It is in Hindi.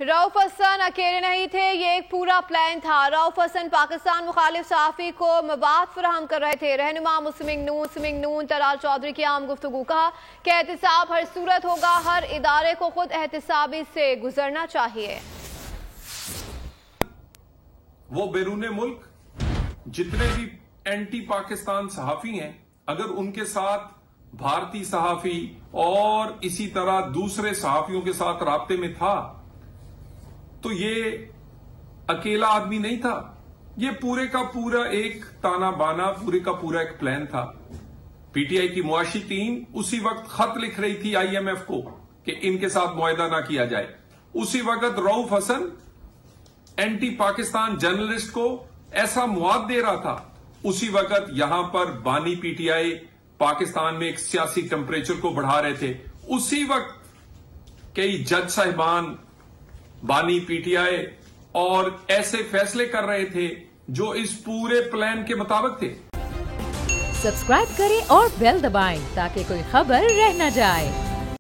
रऊफ हसन अकेले नहीं थे, ये एक पूरा प्लान था। रऊफ हसन पाकिस्तान मुखालिफ सहाफ़ी को मवाद फराहम कर रहे थे। रहनुमा मुस्लिम नून तलाल चौधरी की आम गुफ्तगू, कहा कि एहतिसाब हर सूरत होगा, हर इदारे को खुद एहतिसाबी से गुजरना चाहिए। वो बैरून मुल्क जितने भी एंटी पाकिस्तान सहाफ़ी हैं, अगर उनके साथ भारतीय सहाफ़ी और इसी तरह दूसरे सहाफ़ियों के साथ राब्ते में था, तो ये अकेला आदमी नहीं था। ये पूरे का पूरा एक ताना बाना, पूरे का पूरा एक प्लान था। पीटीआई की मुआशी टीम उसी वक्त खत लिख रही थी आईएमएफ को कि इनके साथ मुआहदा ना किया जाए। उसी वक्त रऊफ हसन एंटी पाकिस्तान जर्नलिस्ट को ऐसा मुआद दे रहा था। उसी वक्त यहां पर बानी पीटीआई पाकिस्तान में एक सियासी टेम्परेचर को बढ़ा रहे थे। उसी वक्त कई जज साहिबान बानी पीटीआई और ऐसे फैसले कर रहे थे जो इस पूरे प्लान के मुताबिक थे। सब्सक्राइब करें और बेल दबाएं ताकि कोई खबर रह न जाए।